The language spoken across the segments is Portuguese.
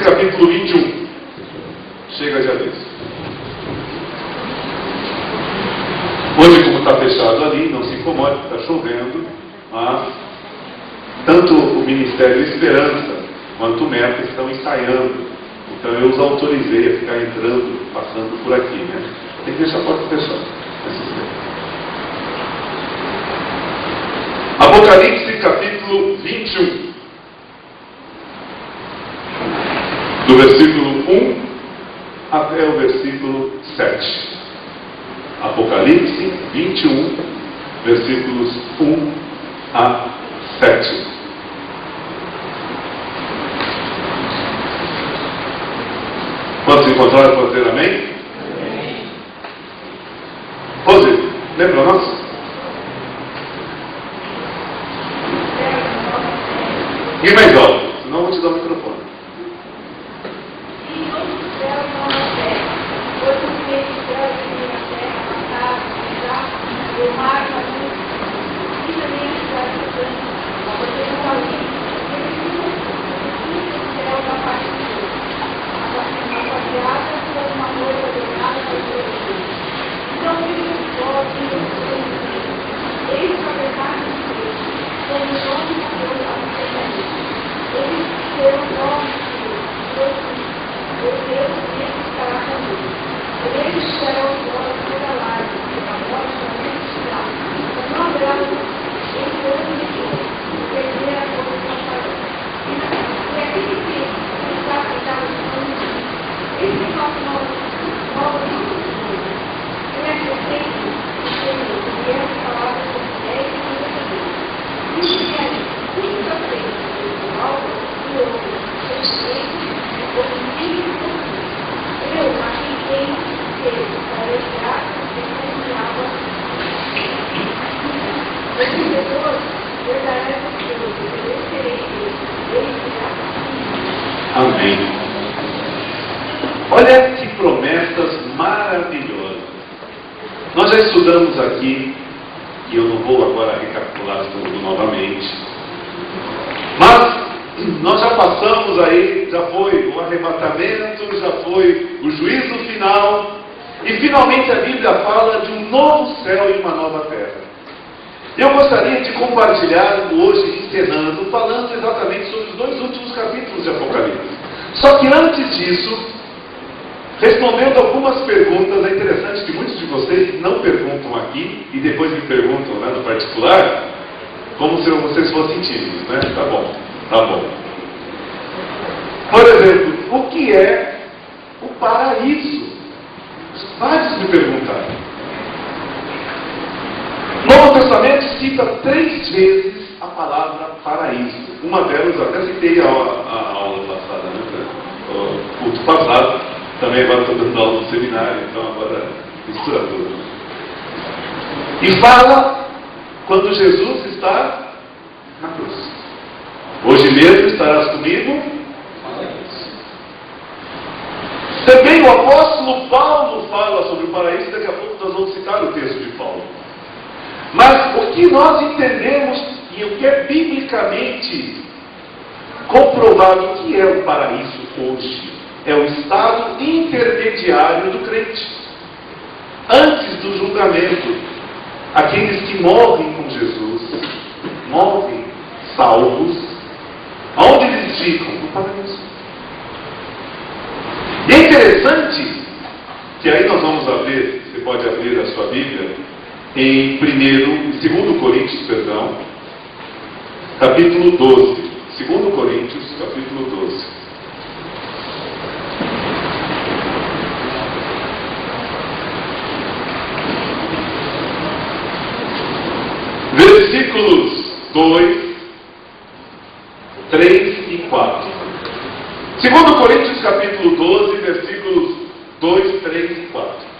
capítulo 21. Chega de aviso. Hoje, como está fechado ali, não se incomode, está chovendo, mas tanto o Ministério Esperança quanto o META estão ensaiando. Então eu os autorizei a ficar entrando, passando por aqui, né? Tem que deixar a porta fechada. Apocalipse capítulo 21. Do versículo 1 até o versículo 7. Apocalipse 21, versículos 1 a 7. Quantos encontraram para dizer amém? Amém. Rose, lê para nós? E mais alto, senão eu vou te dar o microfone. Amém. Olha que promessas maravilhosas. Nós já estudamos aqui, e eu não vou agora recapitular tudo novamente, mas nós já passamos aí, já foi o arrebatamento, já foi o juízo final, e finalmente a Bíblia fala de um novo céu e uma nova terra. Eu gostaria de compartilhar hoje, encerrando, falando exatamente sobre os 2 últimos capítulos de Apocalipse. Só que antes disso, respondendo algumas perguntas, é interessante que muitos de vocês não perguntam aqui e depois me perguntam, né, no particular, como se vocês fossem tímidos, né? Tá bom, tá bom. Por exemplo, o que é o paraíso? Vários me perguntaram. O Novo Testamento cita 3 vezes a palavra paraíso. Uma delas, eu até citei a aula passada, né? O culto passado. Também agora estou dando aula no seminário, então agora mistura tudo. E fala quando Jesus está na cruz. Hoje mesmo estarás comigo. Também o apóstolo Paulo fala sobre o paraíso, daqui a pouco nós vamos citar o texto de Paulo. Mas o que nós entendemos e o que é biblicamente comprovado, o que é o paraíso hoje? É o estado intermediário do crente. Antes do julgamento, aqueles que morrem com Jesus, morrem salvos, aonde eles ficam? No paraíso. E é interessante que aí nós vamos abrir, você pode abrir a sua Bíblia, em 2 Coríntios, capítulo 12. 2 Coríntios, capítulo 12. Versículos 2, 3 e 4. 2 Coríntios, capítulo 12, versículos 2, 3 e 4.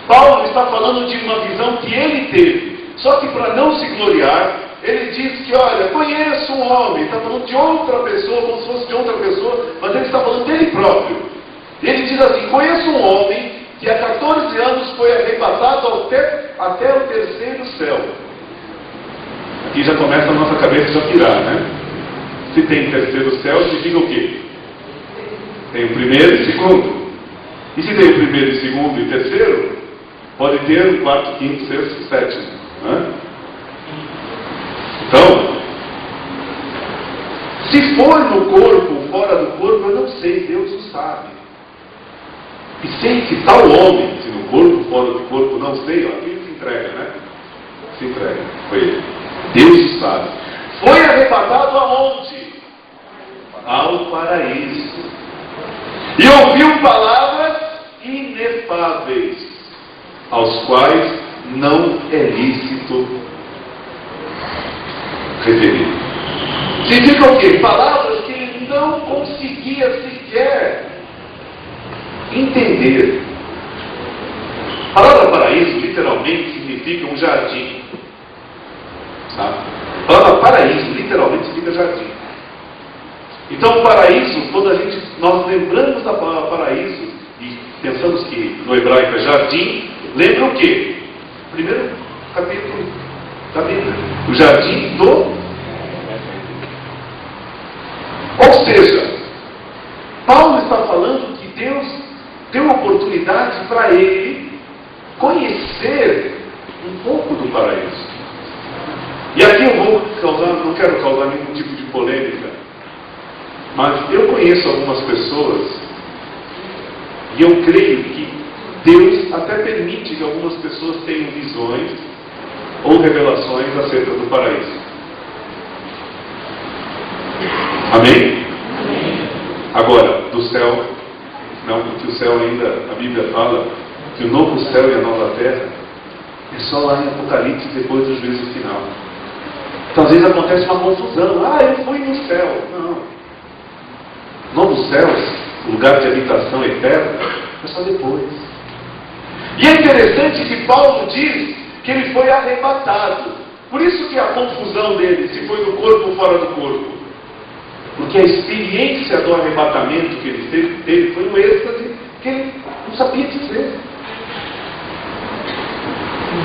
Paulo está falando de uma visão que ele teve, só que para não se gloriar, ele diz que, olha, conheço um homem, está falando de outra pessoa, como se fosse de outra pessoa, mas ele está falando dele próprio. Ele diz assim: conheço um homem que há 14 anos foi arrebatado até o 3º céu. Aqui já começa a nossa cabeça a pirar, né? Se tem 3º céu, significa o quê? Tem o primeiro e o segundo. E se tem o primeiro, e segundo e terceiro, pode ter o quarto, quinto, sexto e sétimo. Né? Então, se for no corpo ou fora do corpo, eu não sei, Deus o sabe. E sei que tal homem, se no corpo ou fora do corpo, não sei, ó, aqui se entrega, né? Se entrega, foi ele. Deus o sabe. Foi arrebatado aonde? Ao paraíso. E ouviu palavras inefáveis, aos quais não é lícito referir. Significa o quê? Palavras que ele não conseguia sequer entender. A palavra paraíso literalmente significa um jardim. Tá? A palavra paraíso literalmente significa jardim. Então o paraíso, quando nós lembramos da palavra paraíso e pensamos que no hebraico é jardim, lembra o quê? Primeiro capítulo da Bíblia. O jardim do... Ou seja, Paulo está falando que Deus deu uma oportunidade para ele conhecer um pouco do paraíso. E aqui eu não quero causar nenhum tipo de polêmica, mas eu conheço algumas pessoas e eu creio que Deus até permite que algumas pessoas tenham visões ou revelações acerca do paraíso. Amém? Agora, do céu, não, porque o céu ainda, a Bíblia fala que o novo céu e a nova terra é só lá em Apocalipse, depois do juízo final. Então às vezes acontece uma confusão. Eu fui no céu. Não. Novos céus, lugar de habitação eterna, é só depois. E é interessante que Paulo diz que ele foi arrebatado. Por isso que a confusão dele, se foi no corpo ou fora do corpo. Porque a experiência do arrebatamento que ele teve foi um êxtase que ele não sabia dizer.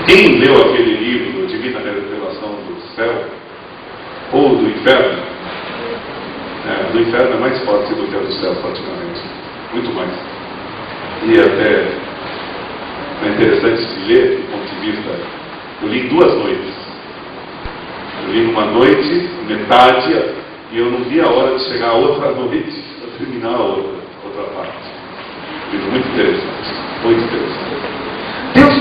Quem leu aquele livro, Divina Revelação do Céu, ou do Inferno, do inferno é mais forte do que a do céu, praticamente. Muito mais. E até é interessante se ler, do ponto de vista... Eu li em 2 noites. Eu li numa noite, metade, e eu não vi a hora de chegar a outra noite para terminar a outra parte. Livro muito interessante. Muito interessante. Deus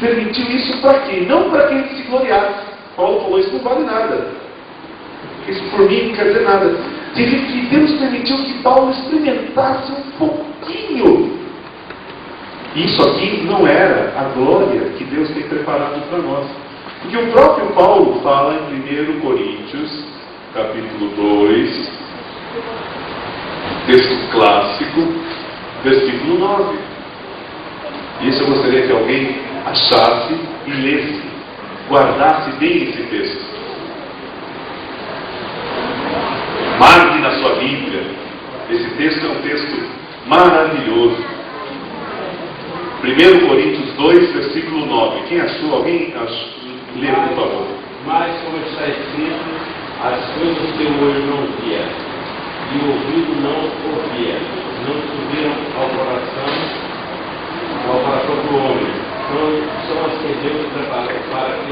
permitiu isso para quê? Não para que ele se gloriasse. Paulo falou, isso não vale nada. Isso por mim não quer dizer nada. Significa que Deus permitiu que Paulo experimentasse um pouquinho. Isso aqui não era a glória que Deus tem preparado para nós. Porque o próprio Paulo fala em 1 Coríntios, capítulo 2, texto clássico, versículo 9. Isso eu gostaria que alguém achasse e lesse, guardasse bem esse texto. Marque na sua Bíblia. Esse texto é um texto maravilhoso. 1 Coríntios 2, versículo 9. Quem achou? Alguém lê, por favor. Mas como está escrito, as coisas que o olho não via e o ouvido não ouvia, não subiram ao coração do homem. São as que Deus preparou para que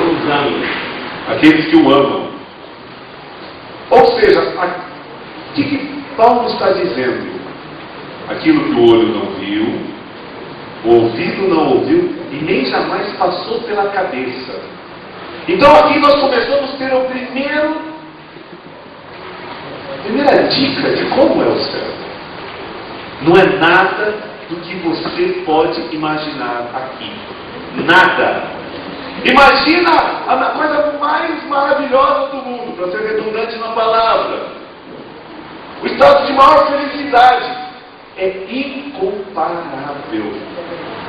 os amem. Aqueles que o amam. Ou seja, o que Paulo está dizendo? Aquilo que o olho não viu, o ouvido não ouviu e nem jamais passou pela cabeça. Então aqui nós começamos a ter a primeira dica de como é o céu. Não é nada do que você pode imaginar aqui. Nada. Imagina a coisa mais maravilhosa do mundo, para ser redundante na palavra. O estado de maior felicidade é incomparável.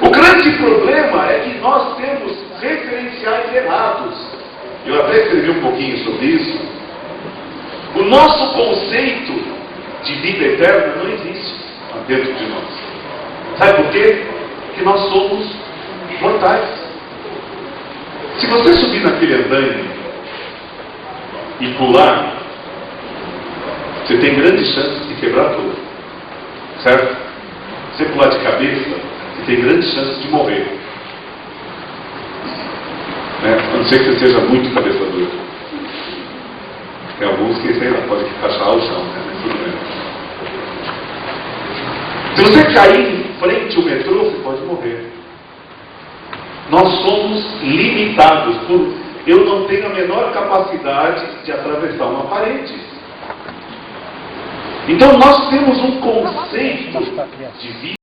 O grande problema é que nós temos referenciais errados. Eu até escrevi um pouquinho sobre isso. O nosso conceito de vida eterna não existe dentro de nós. Sabe por quê? Porque nós somos mortais. Se você subir naquele andaime e pular, você tem grandes chances de quebrar tudo. Certo? Se você pular de cabeça, você tem grandes chances de morrer. Né? A não ser que você seja muito cabeça dura. Tem alguns que, sei lá, pode rachar o chão, né? Mas tudo bem. Se você cair em frente ao metrô, você pode morrer. Nós somos limitados por... Eu não tenho a menor capacidade de atravessar uma parede. Então nós temos um conceito de vida